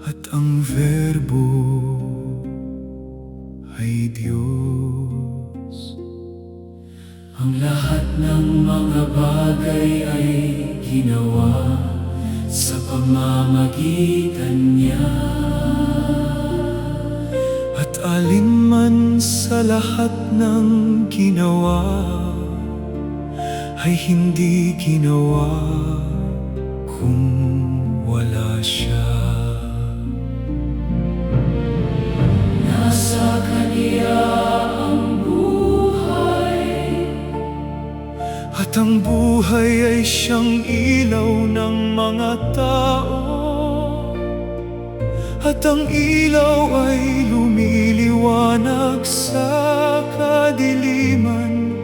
at ang Verbo ay Diyos. Ang lahat ng mga bagay ay ginawa sa pamamagitan niya. At alinman sa lahat ng ginawa ay hindi ginawa kung wala siya. Nasa Kanya ang buhay, At ang buhay ay siyang ilaw ng mga tao. At ang ilaw ay lumiliwanag sa kadiliman,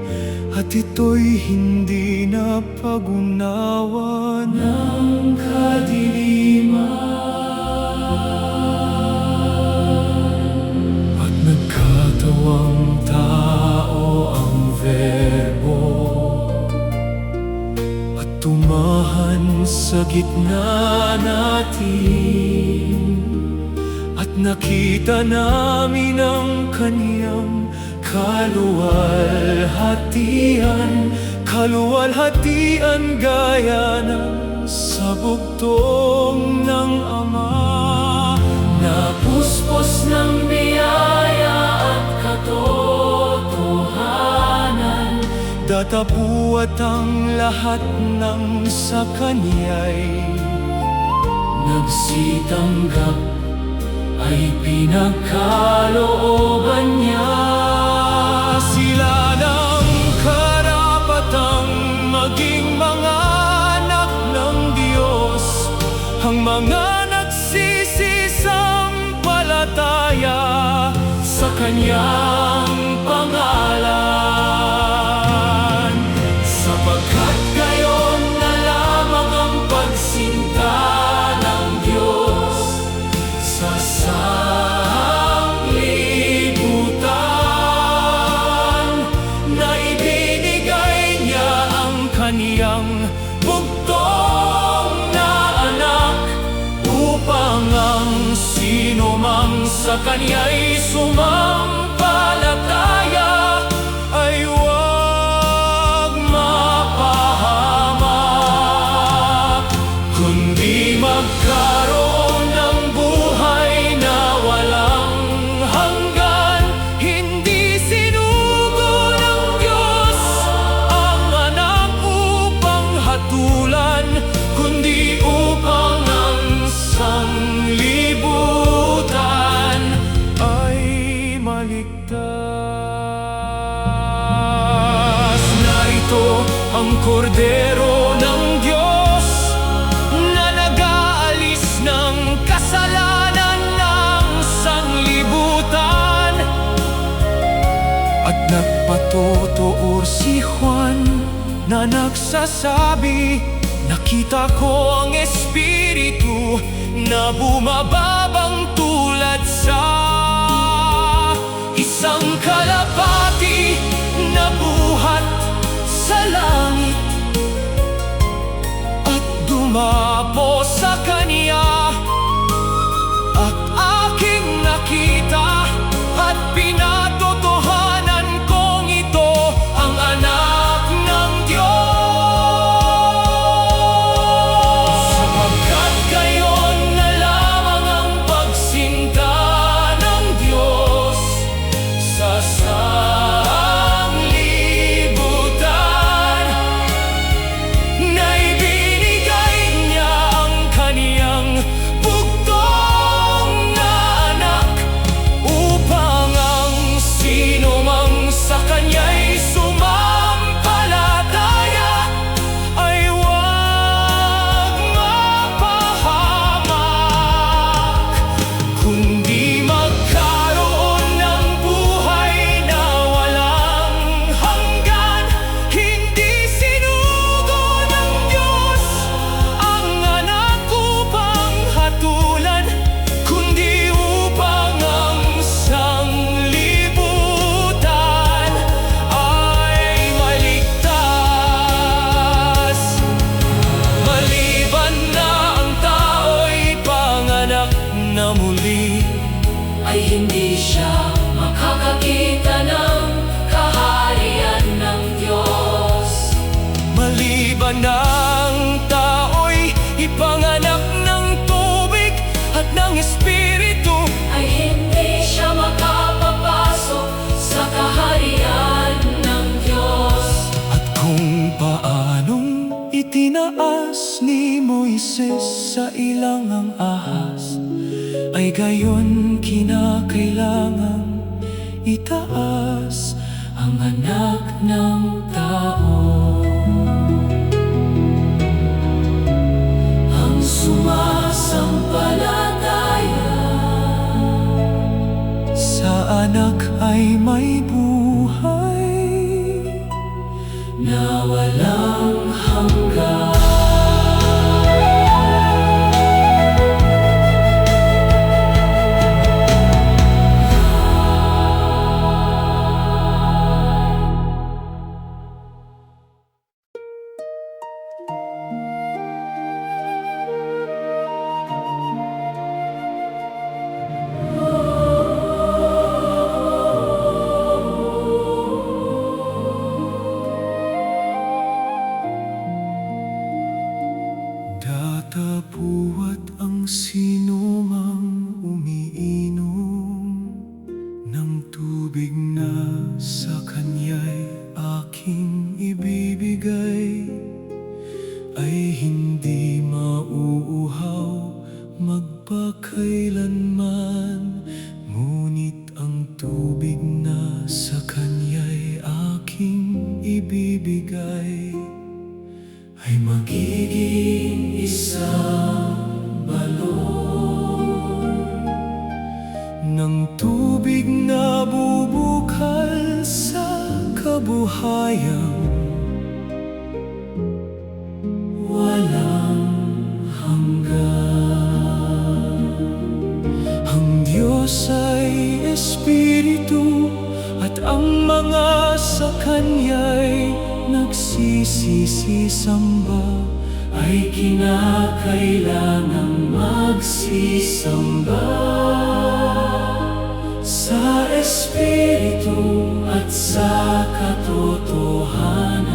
at ito'y hindi na pag-unawa ng kadiliman. At nagkatawang tao ang Verbo, at tumahan sa gitna natin. At nakita namin ang Kaniyang kaluwalhatian, kaluwalhatian gaya ng sa bugtong ng Ama. napuspos ng biyaya at katotohanan. Datapuat ang lahat ng sa Kaniya'y Nagsitanggap ay pinagkalooban niya. sila ng karapatang maging mga anak ng Diyos, ang mga nagsisisampalataya sa Kanyang pangalan. Sapagkat gayon na lamang ang pagsinta ng Diyos sa sanglibutan, na ibinigay niya ang Kaniyang bugtong na anak, upang ang sino mang sa Kaniya'y sumampalataya ay huwag mapahamak, kundi magkaroon ng buhay na walang hanggan. Hindi sinugo ng Diyos ang anak upang hatulan, kundi upang ang sanglibutan ay maligtas. Narito ang Kordero ng Diyos na nag-aalis ng kasalanan ng sanglibutan. At nagpatotoo si Juan na nagsasabi, nakita ko ang Espiritu na bumababang tulad sa isang kalapati na buhat sa langit, at dumapo sa Kaniya. At aking nakita at pinatotohanan kong ito ang anak ng Diyos. Sapagkat gayon na lamang ang pagsinta ng Diyos sa sanglibutan, na ibinigay niya ay hindi siya makakakita ng kaharian ng Diyos. Maliban ng tao'y ipanganak ng tubig at ng Espiritu, Ay hindi siya makapapasok sa kaharian ng Diyos. at kung paanong itinaas ni Moises sa ilangang ahas, ay gayon kinakailangang itaas ang anak ng tao. Ang sumasampalataya Sa anak ay may buhay na walang hanggan. Datapuat ang sinumang umiinom ng tubig na sa kanya'y aking ibibigay, ay hindi mauuhaw magpakailanman. Ngunit ang tubig na sa kanya'y aking ibibigay ay magiging isang balon ng tubig na bubukal sa kabuhayang Walang hanggan. Ang Diyos ay Espiritu, at ang mga sa Kanya'y nagsisisamba, Ay kinakailangang magsisamba sa Espiritu at sa katotohanan.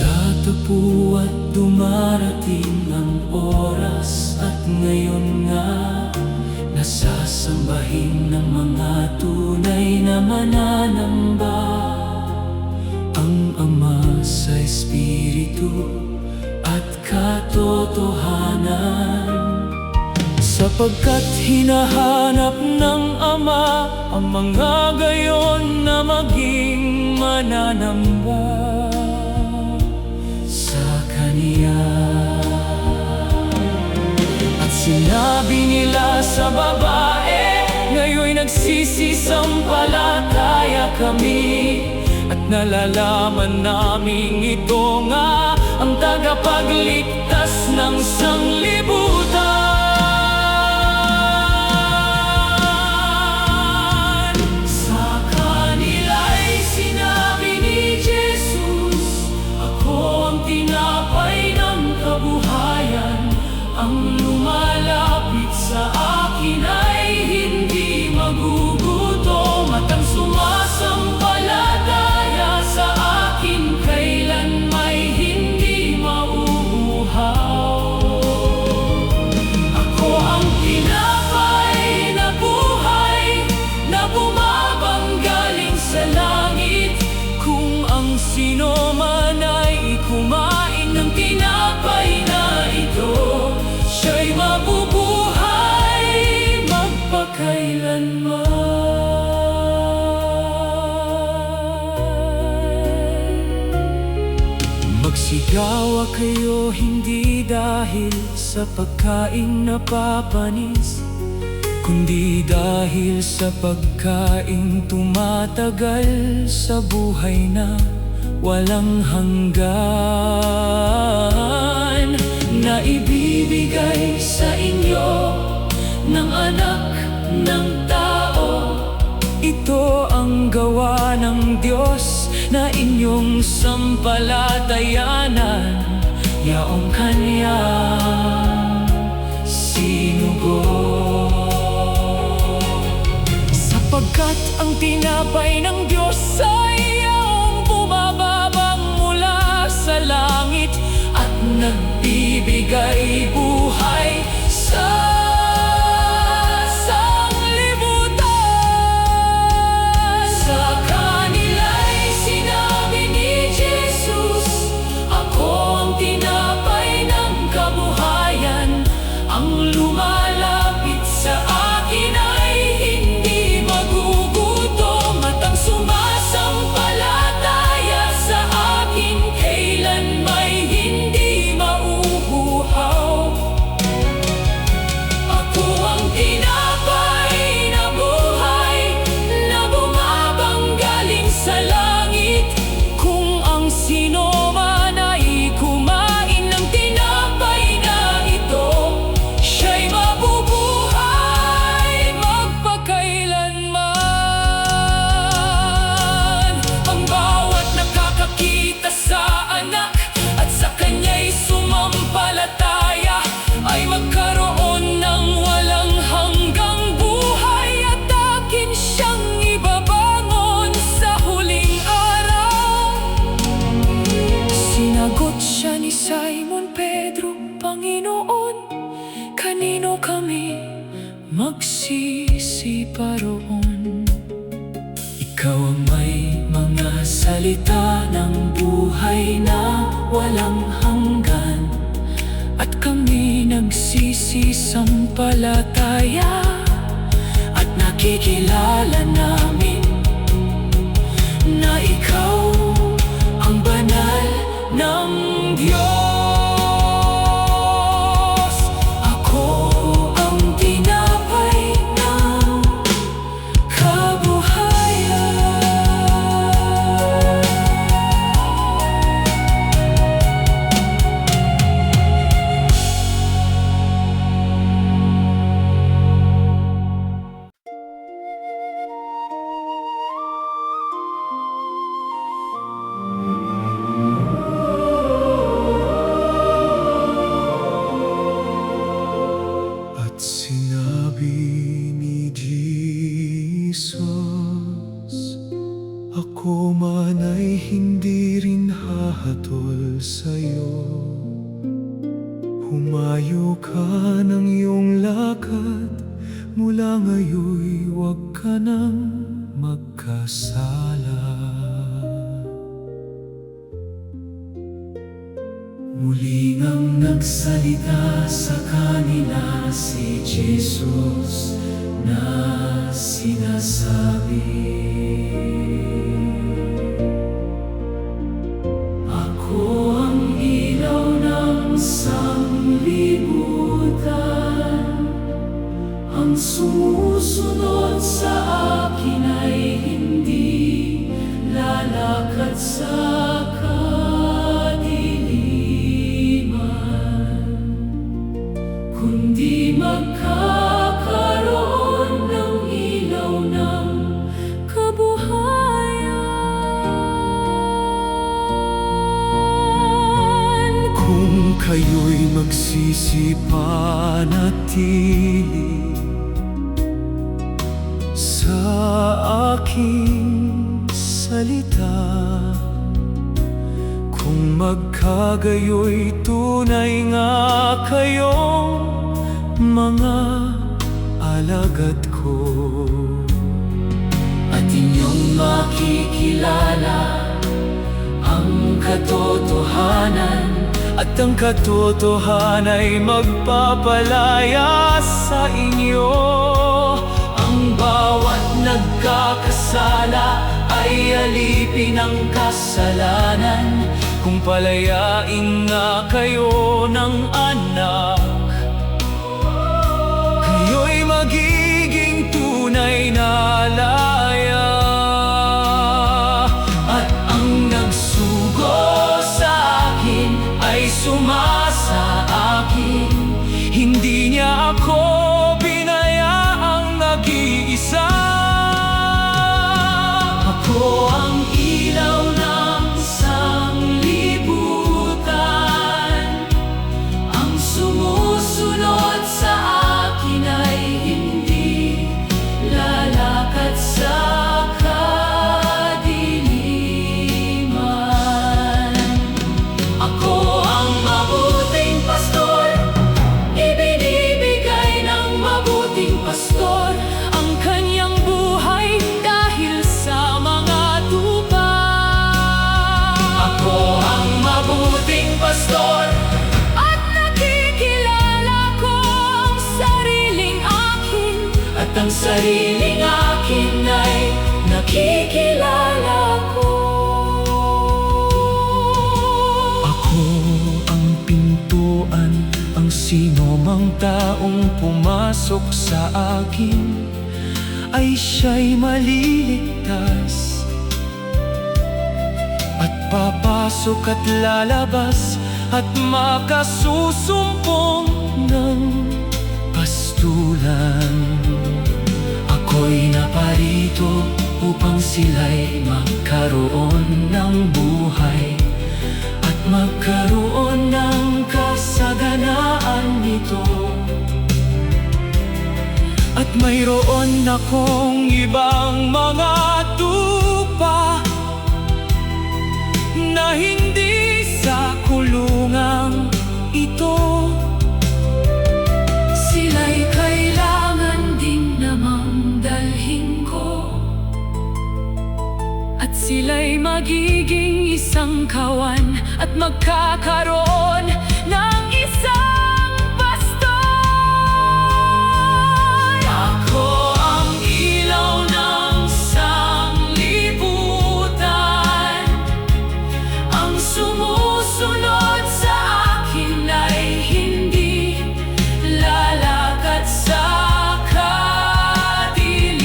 Datapo at dumarating ang oras, at ngayon nga nasasambahin ng mga tunay na mananamba ang Ama sa Espiritu at katotohanan. sapagkat hinahanap ng Ama ang mga gayon na maging mananamba Sa Kaniya, At sinabi nila sa babae, ngayon'y nagsisisampalataya kami, at nalalaman naming ito nga ang tagapagligtas ng sanglibutan. sa kanila'y sinabi ni Jesus, Ako ang tinapay ng kabuhayan. Ang lumalapit sa akin ay hindi magugutom, at ang sumasampalataya sa akin kailan may hindi mauuhaw. Ako ang tinapay na buhay, na bumabang galing sa langit. Kung ang sino man ay kumain ng tinapay na ito, siya'y mabubuhay magpakailanman. Magsigawa kayo hindi dahil sa pagkain na papanis, kundi dahil sa pagkain tumatagal sa buhay na walang hanggan, na ibibigay sa inyo ng Anak ng Tao. Ito ang gawa ng Diyos na inyong sampalatayanan. yaong kanyang sinugo. Sapagkat ang tinapay ng Diyos ay yaong bumababang mula sa langit at nagbibigay buhay sa sanglibutan. Sa kanila'y sinabi ni Jesus, ako ang tinapay ng kabuhayan. Ang lumalapit sa akin ay hindi magugutom, at ang sumasampalataya sa akin kailanmay hindi mauuhaw. Ako ang tinapay na buhay, na bumabang galing sa langit. Kung ang sino man ay kumain ng tinapay na ito, siya'y mabubuhay magpakailanman. Ang bawat nakakakita sa anak at sa kanya'y sumampalataya ay magkaroon ng walang hanggang buhay, at akin siyang ibabangon sa huling araw. Sinagot siya ni Simon Pedro, Panginoon, kanino kami magsisipa roon? Ikaw ang may mga salita ng buhay na walang hanggan, at kami nagsisisampalataya at nakikilala namin na ikaw ang banal ng Diyos. Ako ang tinapay ng kabuhayan. At sinabi ni Jesus, ako man ay hindi rin hahatol sa'yo. Humayo ka ng iyong lakad, mula ngayon huwag ka nang magkasala. Muli ngang nagsalita sa kanila si Jesus na sinasabi, ako ang ilaw ng sanglibutan. Ang sumusunod sa akin ay hindi lalakad sa kundi magkakaroon ng ilaw ng kabuhayan. Kung kayo'y magsisipanatili sa aking salita, kung magkagayo'y tunay nga kayong mga alagad ko, at inyong makikilala ang katotohanan, at ang katotohanan ay magpapalaya sa inyo. Ang bawat nagkakasala ay alipin ng kasalanan. Kung palayain nga kayo ng anak, kayo'y magiging tunay na laya. At ang nagsugo sa akin ay sumasa akin, hindi niya ako binayaang nag-iisa. Ako ang ilaw ng sanglibutan. ang sariling akin ay nakikilala ko. Ako ang pintuan, ang sino mang taong pumasok sa akin ay siya'y maliligtas, at papasok at lalabas at makasusumpong ng pastulan. Ako'y naparito upang sila'y magkaroon ng buhay at magkaroon ng kasaganaan nito. At mayroon akong ibang mga tupa na hindi sa kulungang ito. Sila'y kailangan din namang dalhin ko, at sila'y magiging isang kawan at magkakaroon ng isang pastor. Ako ang ilaw ng sanglibutan, ang sumusunod sa akin ay hindi lalakad sa kadiliman.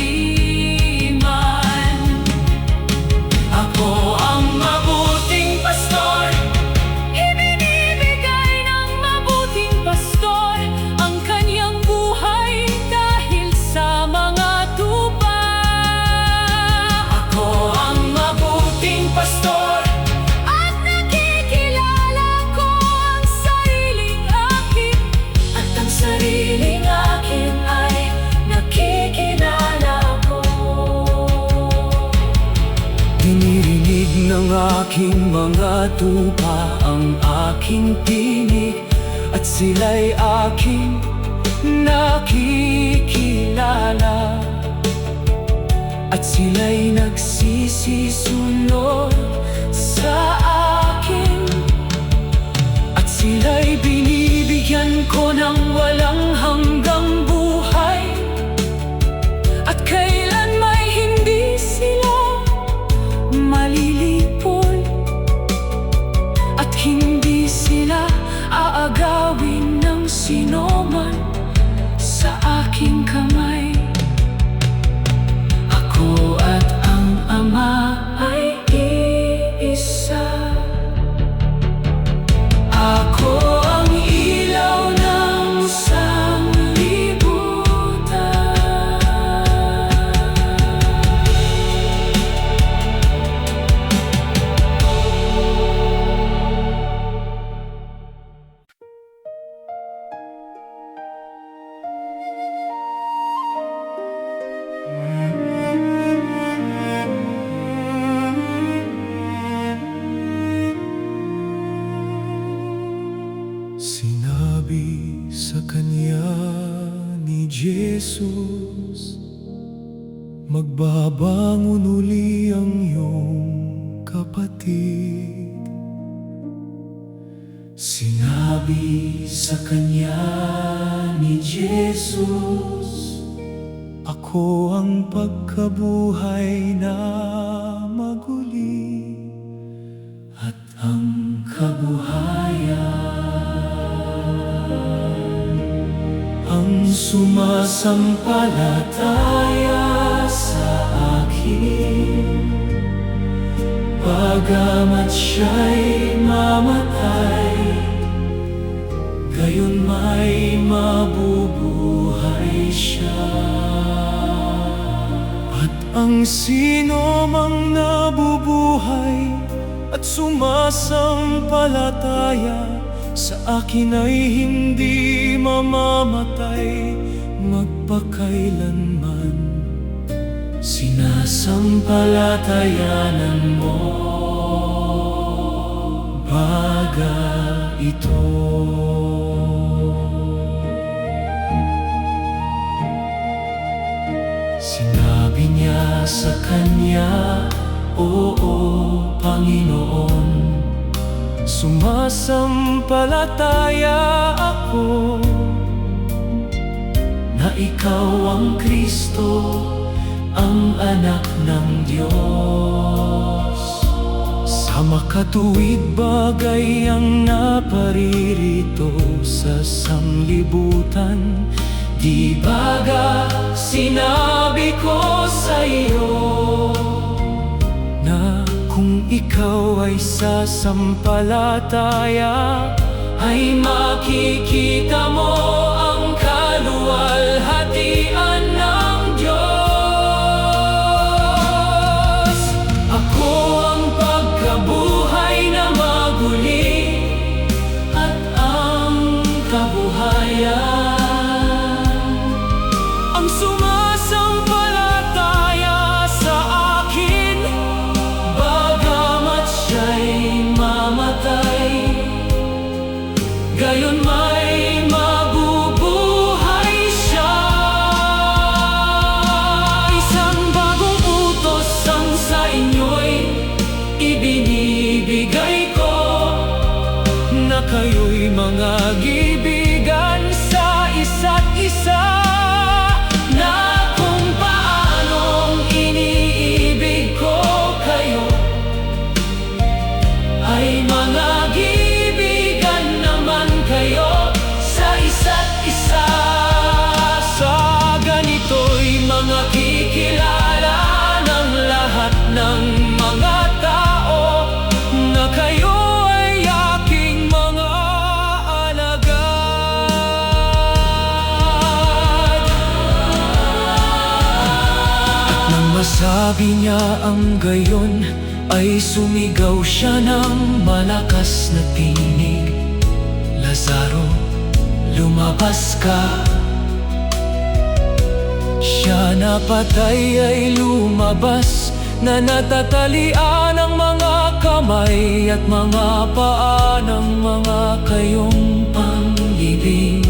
Ako ang mabuting pastor, ibinibigay ng mabuting pastor ang kanyang buhay dahil sa mga tupa. Ako ang mabuting pastor, at nakikilala ko ang sariling akin, at ang sariling akin ay nakikilala ko. Dinirinig ng aking mga tupa ang aking tinig, at sila'y aking nakikilala, at sila'y nagsisisunod sa akin, at sila'y binibigyan ko ng walang hanggang buhay, at kailan may hindi sila malilipol, at hindi sila aagawin ng sinoman sa aking kamay. Ako at ang Ama ay iisa. Ako ang ilaw ng sanglibutan. Sinabi sa kanya ni Jesus, magbabangon uli ang iyong kapatid. Sinabi sa kanya ni Jesus, ako ang pagkabuhay na maguli at ang kabuhayan. Ang sumasampalataya sa akin, bagamat siya'y mamatay, gayon may mabubuhay siya. At ang sino mang nabubuhay at sumasampalataya sa akin ay hindi mamamatay magpakailanman. Sinasampalatayanan mo baga ito. Sinabi niya sa kanya, oo, Panginoon, sumasampalataya ako, na ikaw ang Kristo, ang anak ng Diyos. Sa makatuwid bagay ang naparirito sa sanglibutan, di baga sinabi ko sa iyo na kung ikaw ay sasampalataya, ay makikita mo ang kaluwalhatian ng Diyos. Ako ang pagkabuhay na maguli at ang kabuhayan. Ang sumasampalataya sa akin, bagamat siya'y mamatay, gayon may mabubuhay siya. Isang bagong utos ang sa inyo'y ibinibigay ko, na kayo'y mga gibigan sa isa't isa, na kung paanong iniibig ko kayo, ay mga gibigan naman kayo sa isa't isa. Sa ganito'y mga kikilala ng lahat ng mga tao, na kayo ay aking mga alagad. At nang masabi niya ang gayon, ay sumigaw siya ng malakas na tinig, Lazaro, lumabas ka. Siya na patay ay lumabas, na natatalian ang mga kamay at mga paa ng mga kayong pang-ibig.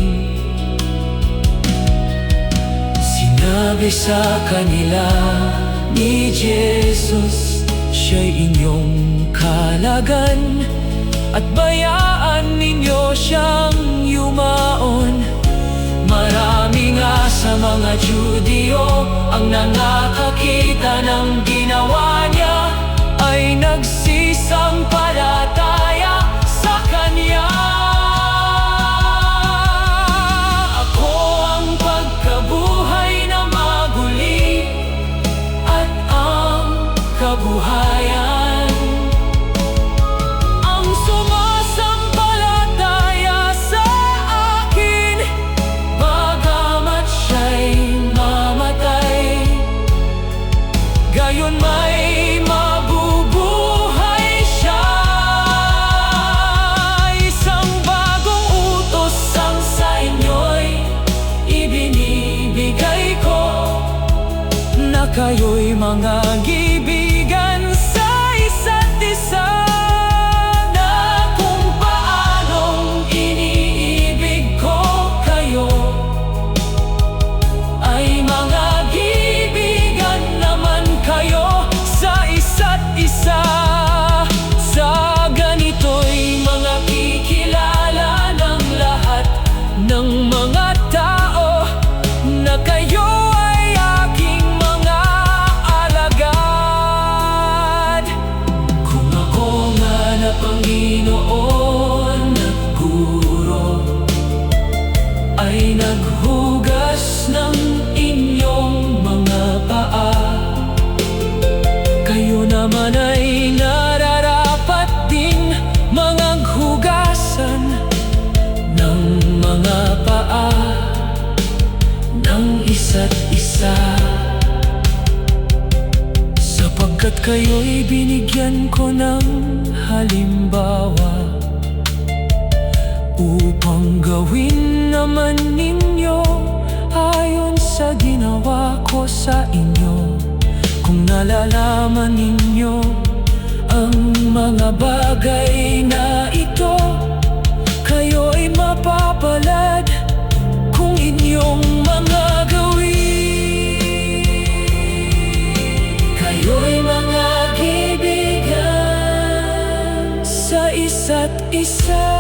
Sinabi sa kanila ni Jesus, siya'y inyong kalagan, at bayaan ninyo siyang yumaon. Marami nga sa mga Judio ang nakakita ng ginawa niya, ay nagsisampalataya sa Kanya. Ako ang pagkabuhay na maguli at ang kabuhayan. Ang sumasampalataya sa akin, bagamat siya'y mamatay, gayon may mabubuhay siya. Isang bagong utos ang sa inyo'y ibinibigay ko, na kayo'y mga gibigan sa isa't isa, na kung paanong iniibig ko kayo, ay mga gibigan naman kayo sa isa't isa. Sa ganito'y mga kikilala ng lahat ng mga tao, na kayo ay aking mga alagad. Kung ako nga na Panginoon at Guro, ay naghugas ng inyong mga paa, kayo naman ay nararapat ding mga hugasan ng mga paa ng isa't isa. Sapagkat kayo'y binigyan ko ng halimbawa, upang gawin naman ninyo ayon sa ginawa ko sa inyo. Kung nalalaman ninyo ang mga bagay na ito, kayo'y mapapalad kung inyong mga gawin. Kayo'y mga gibigan sa isa't isa.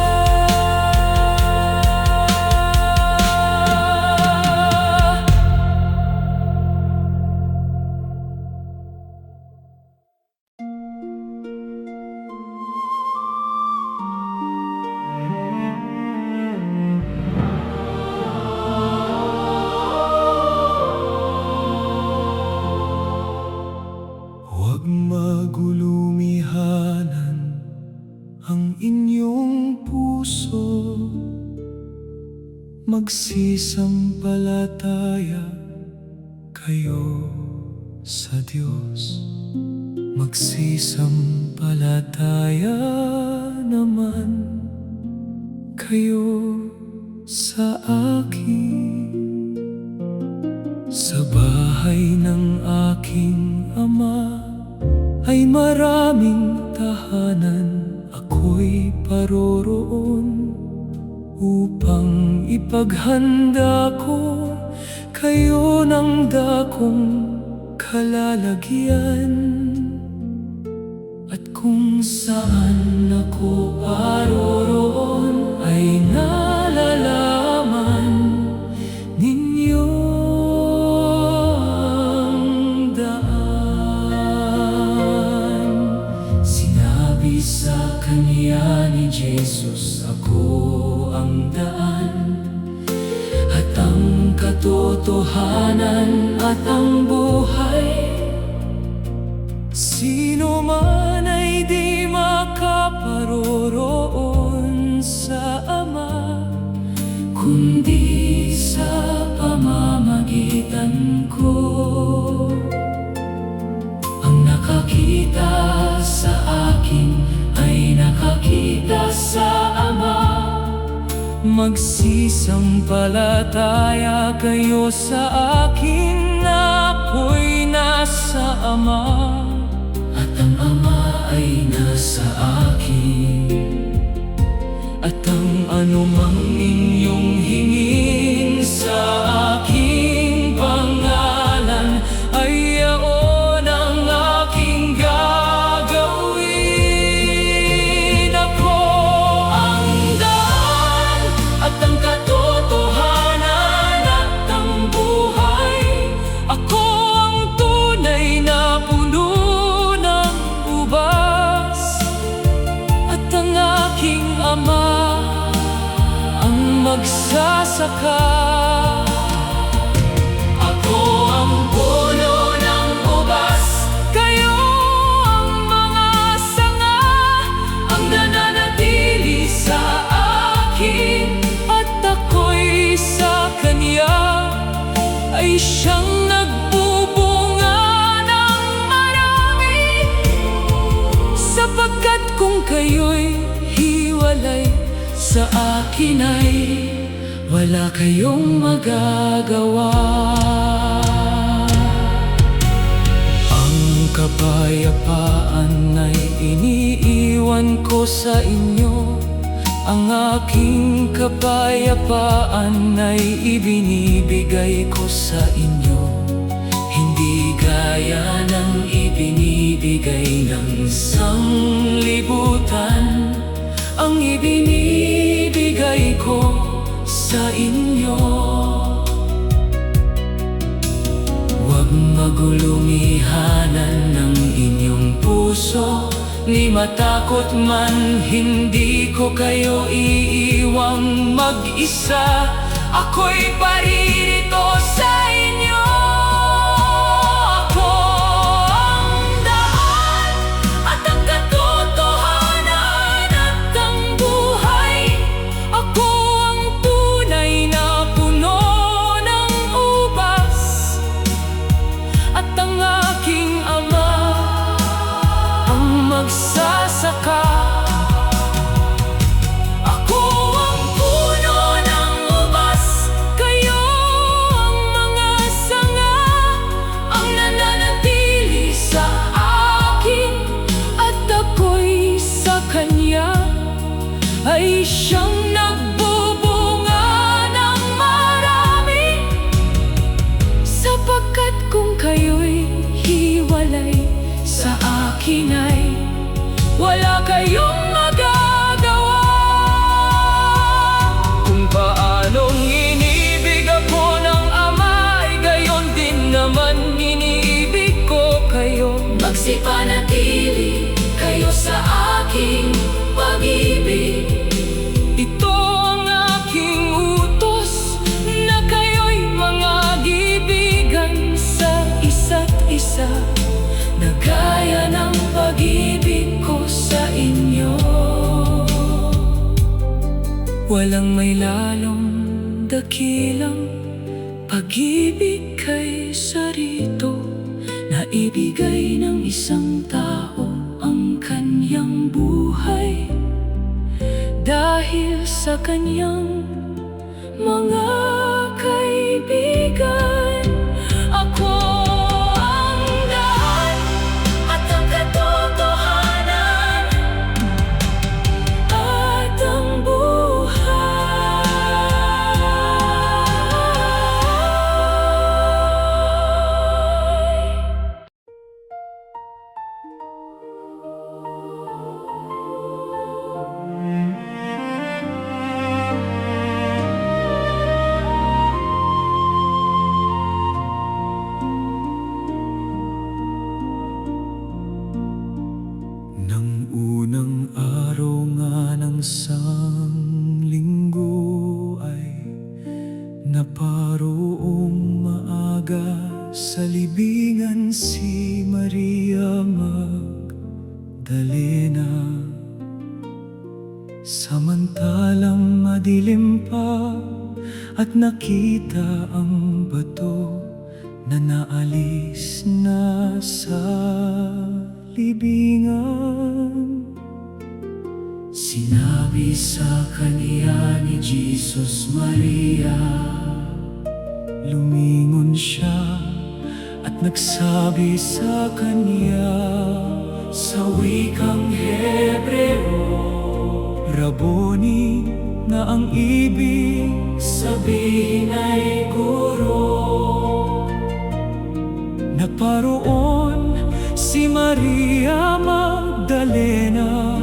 magsisampalataya kayo sa Diyos. Magsisampalataya naman kayo sa akin. Sa bahay ng aking Ama ay maraming tahanan. Ako'y paroroon upang ipaghanda ko kayo ng dakong kalalagyan. At kung saan ako paroroon ay nalalaman ninyo ang daan. Sinabi sa kanya ni Jesus, ako ang daan at ang katotohanan at ang buhay. Sino man ay di makaparoroon sa Ama, kundi sa pamamagitan ko. Ang nakakita sa akin ay nakakita sa Ama. Magsisampalataya kayo sa akin na ako'y nasa Ama at ang Ama ay nasa akin. At ang anumang inyong hingin sa aking pangalan ay yaon ang aking gagawin. Ako ang daan at ang katotohanan at ang buhay. Ako ang tunay na puno ng ubas. At ang aking Ama ang magsasaka. Ako ang puno ng ubas, kayo ang mga sanga, ang nananatili sa akin at ako'y sa Kanya, ay siyang nagbubunga ng marami. Sapagkat kung kayo'y hiwalay sa akin ay wala kayong magagawa. Ang kapayapaan ay iniiwan ko sa inyo. Ang aking kapayapaan ay ibinibigay ko sa inyo. Hindi gaya ng ibinibigay ng sanglibutan. Ang ibinibigay ko sa inyo. Huwag magulong ihanan ng inyong puso, ni matakot man, hindi ko kayo iiwang mag-isa. Ako'y paririto sa inyo. Ako ang daan at ang katotohanan at ang buhay. Ako ang tunay na puno ng ubas. At ang aking Ama ang magsasaka. Ako ang puno ng ubas, kayo ang mga sanga, ang nananatili sa akin at ako'y sa Kanya, ay siyang nagbubunga ng marami. Sapagkat kung kayo'y hiwalay sa akin ay wala kayong magagawa. Kung paanong inibig ako ng Ama, ay gayon din naman iniibig ko kayo. Magsipanatili kayo sa aking pag-ibig. Ito ang aking utos, na kayo'y mga gibigan sa isa't isa, na gaya ng pag-ibig ko sa inyo. Walang may lalong dakilang pag-ibig kay sarito na ibigay ng isang tao ang kanyang buhay dahil sa kanyang mga kaibigan. Ako ang daan at ang katotohanan at ang buhay. Nang unang araw nga ng sanglinggo ay naparoong maaga sa libingan si Maria Magdalena. Samantalang madilim pa at nakita ang bato na naalis na sa libingan. Sinabi sa kaniya ni Jesus Maria, lumingon siya at nagsabi sa kaniya sa wikang Hebreo, Rabboni, na ang ibig sabihin ay guro. Naparoon si Maria Magdalena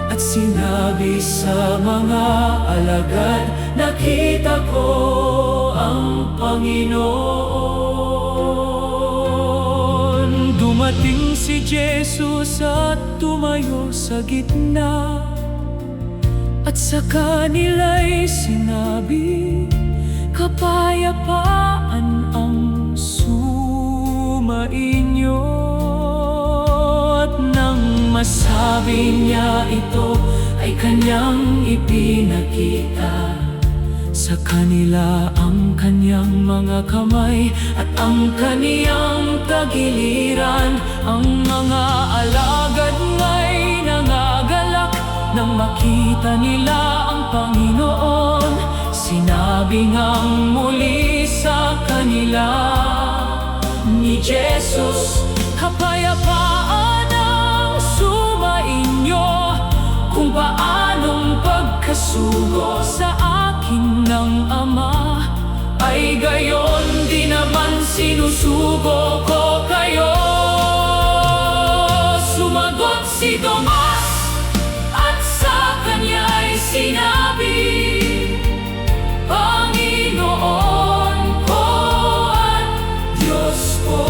at sinabi sa mga alagad, nakita ko ang Panginoon. Dumating si Jesus at tumayo sa gitna at sa kanila'y sinabi, kapayapaan ang sumainyo. At nang masabi niya ito ay kanyang ipinakita sa kanila ang kanyang mga kamay at ang kaniyang tagiliran. Ang mga alagad nga'y nangagalak nang makita nila ang Panginoon. Sinabi ngang muli sa kanila ni Jesus, kapayapaan ang sumainyo. Kung paanong pagkasugo sa akin ng Ama, ay gayon din naman sinusugo ko kayo. Sumagot si Tomas at sa kanya'y sinabi, Panginoon ko at Diyos ko.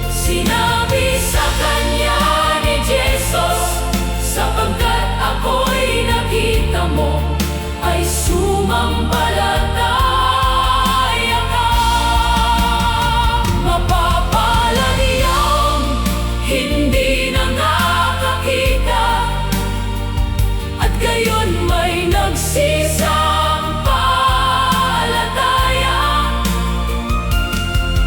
Sinabi sa kanya ni Jesus, sapagkat ako'y nakita mo, ay sumampalataya ka. Mapapalad iyong hindi na nakakita at gayon may nagsisampalataya.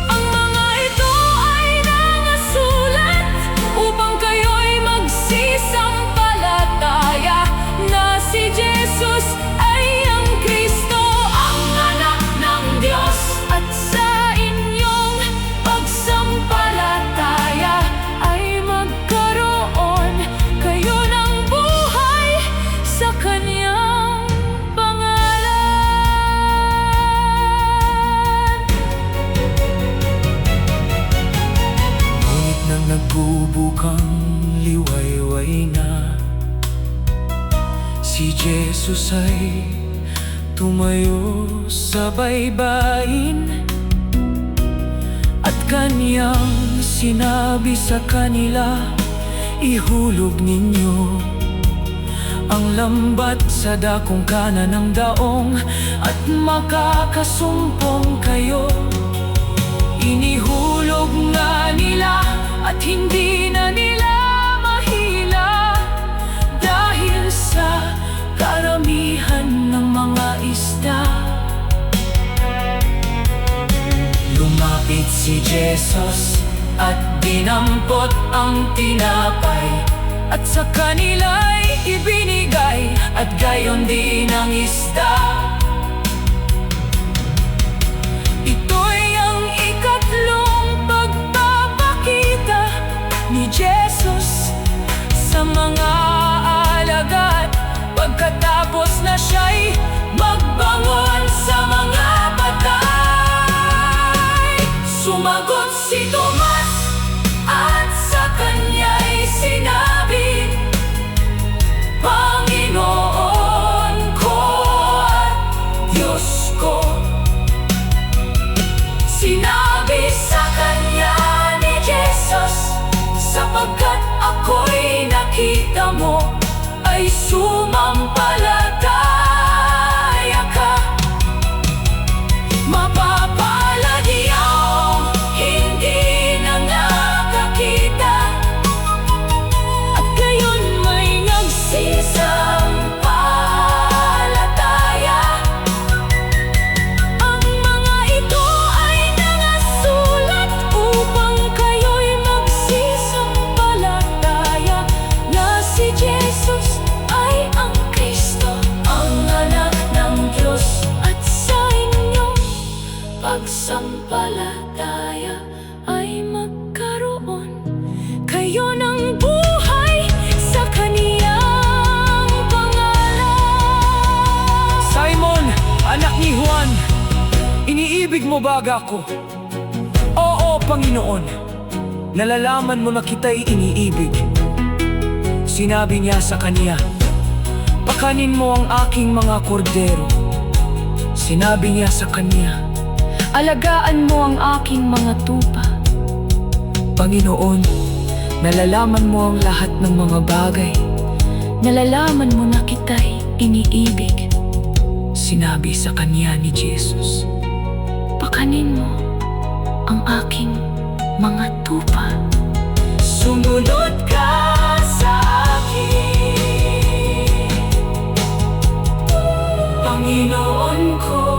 Ang mga ito ay nangasulat upang kayo'y magsisampalataya na si Jesus ay ang Kristo, ang anak ng Diyos. At sa inyong pagsampalataya ay magkaroon kayo ng buhay sa kanyang pangalan. Ngunit nang nagbubukang liwayway na, si Jesus ay tumayo sa baybayin at kaniyang sinabi sa kanila, ihulog ninyo ang lambat sa dakong kanan ng daong at makakasumpong kayo. Inihulog nga nila at hindi na nila mahila dahil sa karamihan si Jesus at dinampot ang tinapay at sa kanila'y ibinigay at gayon din ang isda. Ito'y ang ikatlong pagpapakita ni Jesus sa mga alagad pagkatapos na siya'y magbangon sa mga patay. Sumagot si Tomas at sa kanya'y sinabi, Panginoon ko at Diyos ko. Sinabi sa kanya ni Jesus, sapagkat ako'y nakita mo, ay sumampalataya ka. Mapapalad iyong hindi na nakakita at gayon may nagsisampalataya. Ang mga ito ay nangasulat upang kayo'y magsisampalataya na si Jesus ay ang Kristo, ang anak ng Diyos, at sa inyong pagsampalataya ay magkaroon kayo ng buhay sa kaniyang pangalan. Simon, anak ni Juan, iniibig mo ba ako? Oo, Panginoon. Nalalaman mo na kita'y iniibig. Sinabi niya sa kaniya, pakanin mo ang aking mga kordero. Sinabi niya sa kaniya, Alagaan mo ang aking mga tupa. Panginoon, nalalaman mo ang lahat ng mga bagay. Nalalaman mo na kita'y iniibig. Sinabi sa kaniya ni Jesus, Pakanin mo ang aking mga tupa. Sumunod ka sa akin, Panginoon ko.